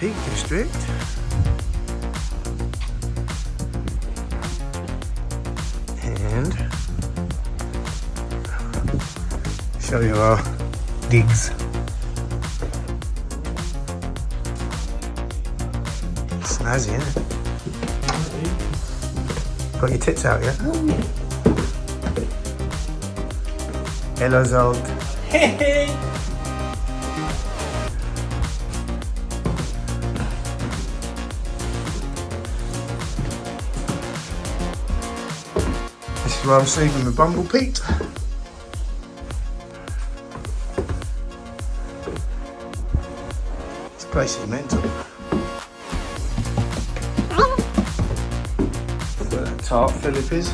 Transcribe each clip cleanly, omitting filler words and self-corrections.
Peak District. And show you our digs. Snazzy, isn't it? Got your tits out yet? Hello, Zold. Hey! This is where I'm sleeping with Bumble Pete. This place is mental. Where that Tart Philip is.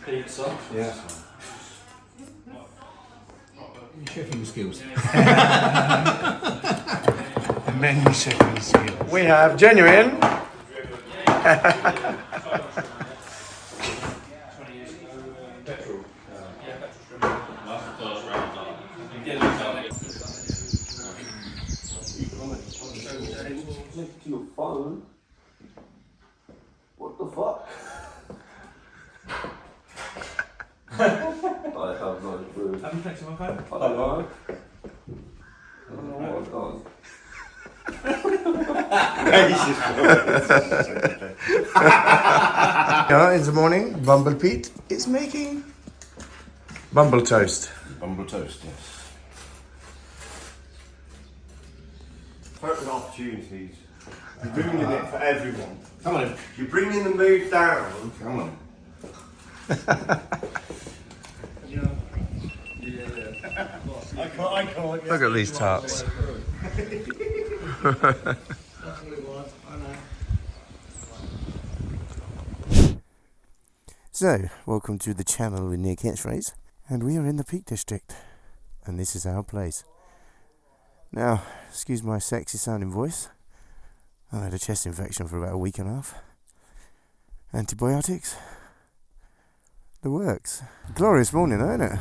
Pizza. Yeah. Chefing skills. Many chefing skills. We have genuine. Your phone? What the fuck? I have no clue. Have you texted my phone? I don't know. I don't know what I've done. In the morning, Bumble Pete is making Bumble toast. Bumble toast, yes. Perfect opportunities. You're ruining it for everyone. Come on in. You're bringing the mood down. Come on. I can't. Look at these tarts. So, welcome to the channel with Near Catchphrase, and we are in the Peak District, and this is our place. Now, excuse my sexy sounding voice. I had a chest infection for about a week and a half. Antibiotics. The works. Glorious morning, though, isn't it?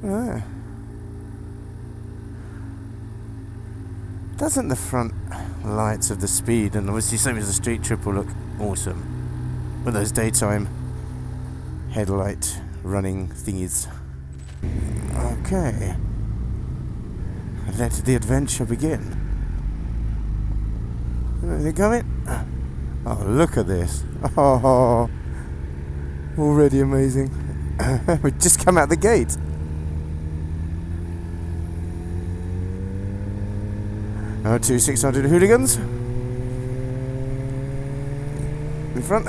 Yeah. Doesn't the front lights of the speed and obviously same as the street triple look awesome? With those daytime headlight running thingies. Okay. Let the adventure begin. Is it coming? Oh, look at this. Oh, already amazing. We've just come out the gate. Our 600 hooligans. In front.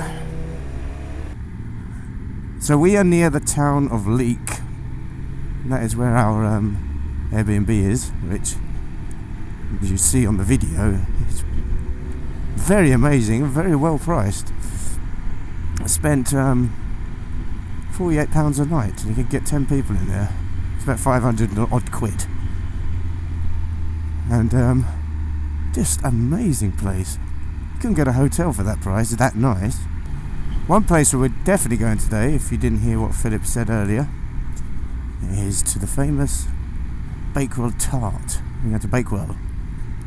So we are near the town of Leek. That is where our AirB&B is, which, as you see on the video, is very amazing, very well priced. I spent £48 a night, and you can get 10 people in there. It's about 500 odd quid. And just amazing place. You couldn't get a hotel for that price, it's that nice. One place where we're definitely going today, if you didn't hear what Philip said earlier, is to the famous Bakewell Tart. We go to Bakewell,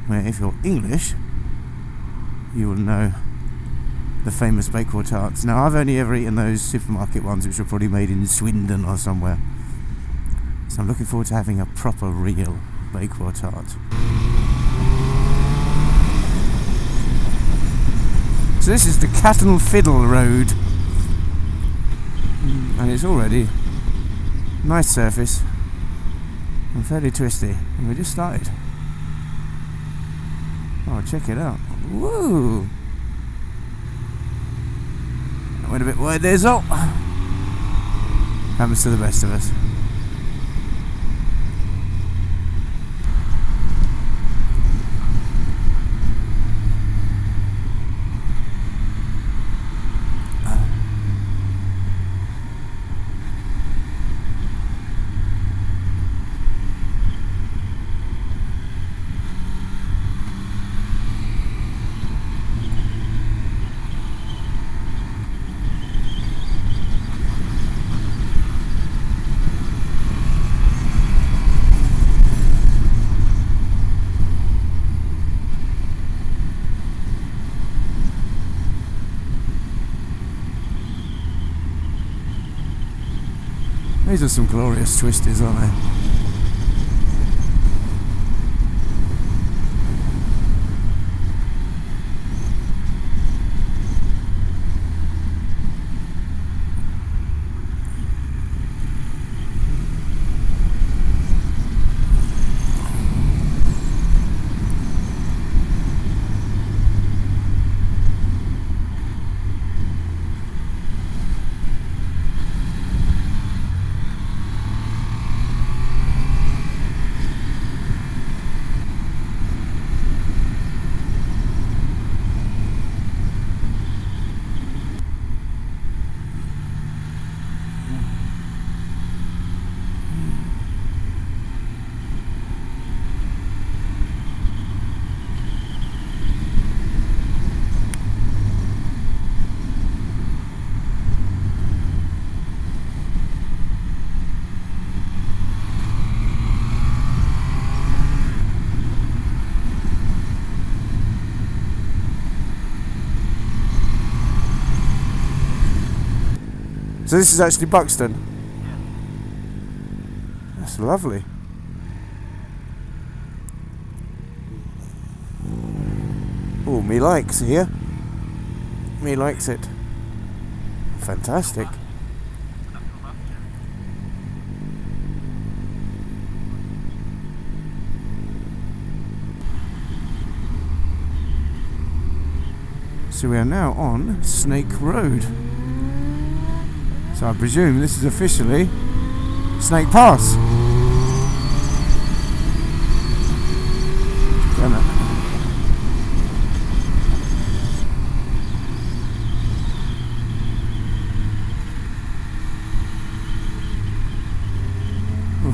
where if you're English, you will know the famous Bakewell Tarts. Now, I've only ever eaten those supermarket ones, which were probably made in Swindon or somewhere. So I'm looking forward to having a proper, real Bakewell Tart. So this is the Cat and Fiddle Road. and it's already nice surface and fairly twisty, and we just started. Oh, check it out. Woo! That went a bit wide there, so happens to the best of us. These are some glorious twisties, aren't they? So this is actually Buxton? Yeah. That's lovely. Oh, me likes here. Me likes it. Fantastic. So we are now on Snake Road. So I presume this is officially Snake Pass. Damn it.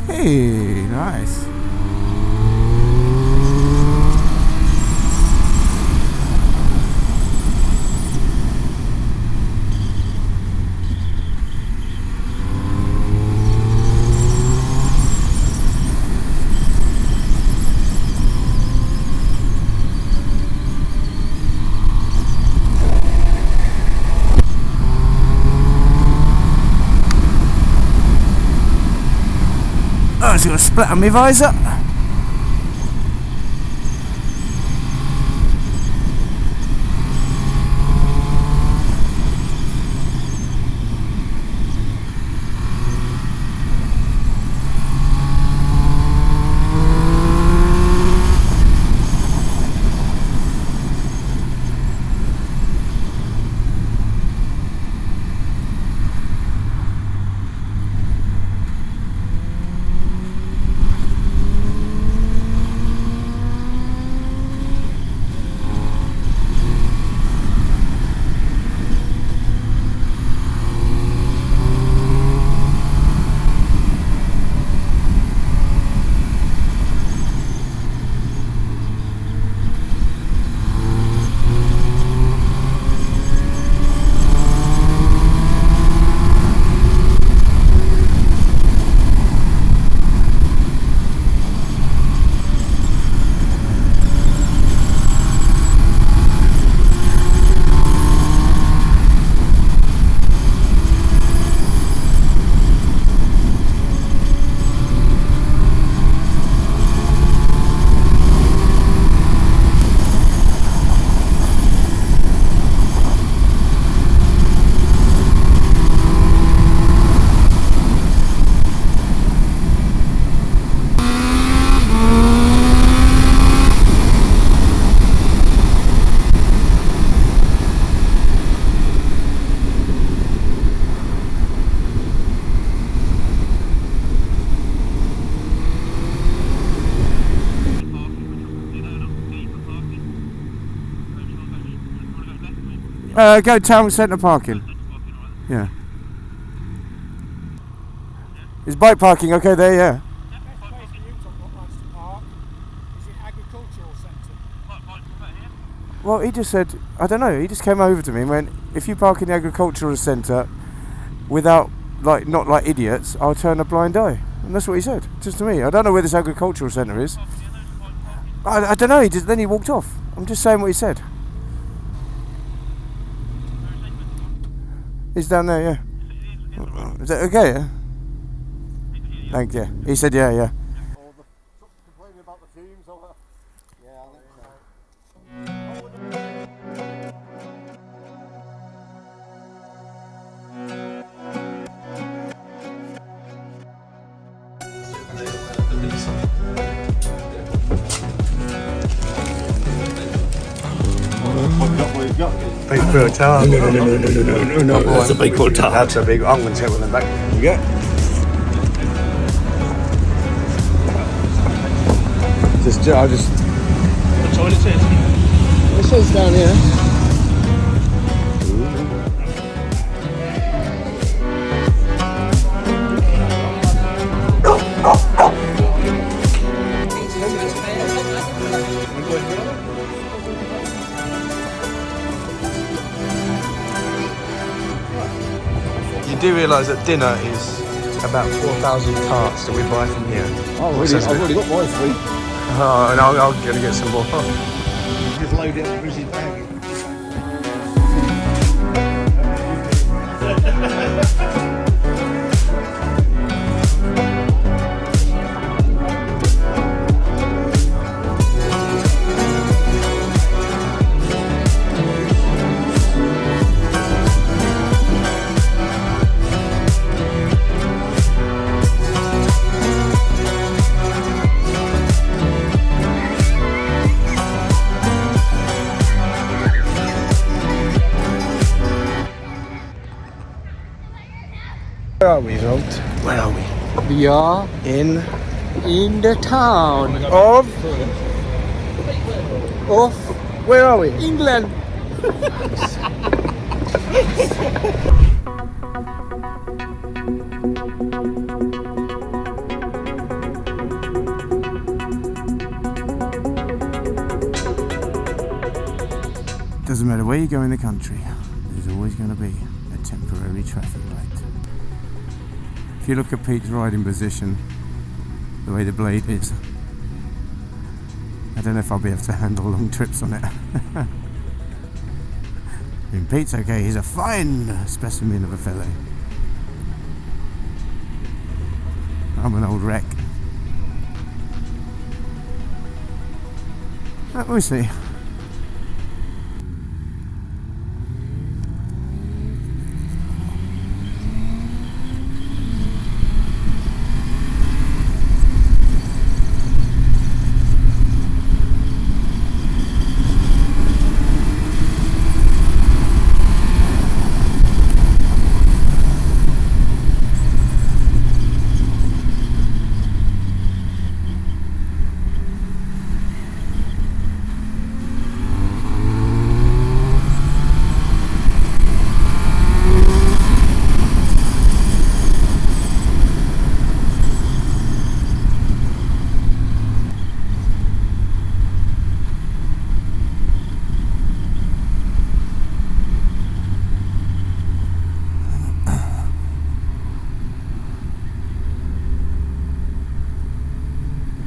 Hey, nice. Oh, it's got a split on my visor. Go town centre parking. Yeah. Is bike parking okay there? Yeah. Best place for you to park is the agricultural centre. Well, he just said, I don't know, he just came over to me and went, if you park in the agricultural centre without, not like idiots, I'll turn a blind eye. And that's what he said, just to me. I don't know where this agricultural centre is. I don't know, then he walked off. I'm just saying what he said. He's down there, yeah. Is that okay, yeah? Thank you. He said, yeah. Or the trucks complaining about the fumes or that. Yeah, I think What you got? Bakewell Tart. No. That's a Bakewell Tart. That's a big. I'm going to take one of them back. You go. I'll just. The toilet is. It says down here. You do realise that dinner is about 4,000 tarts that we buy from here. Oh, really? I've already got my 3. Oh, and I'm going to get some more. Just load it up with his bag. Where are we, Holt? Where are we? We are In the town of. Where are we? England. Doesn't matter where you go in the country, there's always going to be a temporary traffic light. If you look at Pete's riding position, the way the blade is, I don't know if I'll be able to handle long trips on it. I mean, Pete's okay, he's a fine specimen of a fellow. I'm an old wreck. We'll see.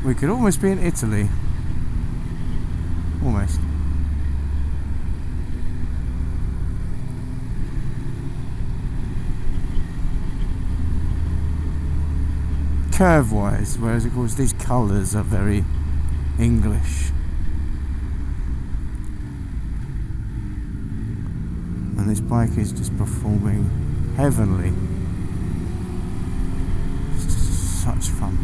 We could almost be in Italy. Almost. Curve-wise, whereas of course these colours are very English. And this bike is just performing heavenly. Such fun.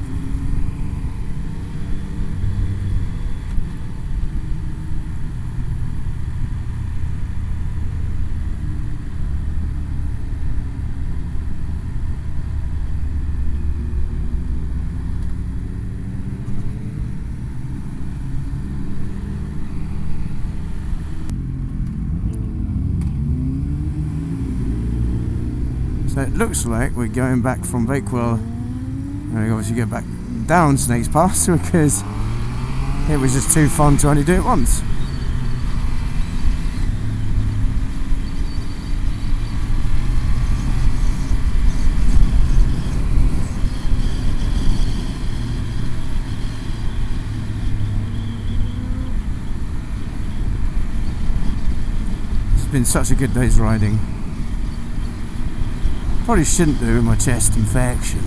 So it looks like we're going back from Bakewell, and we obviously go back down Snakes Pass because it was just too fun to only do it once. It's been such a good day's riding. Probably shouldn't do with my chest infection.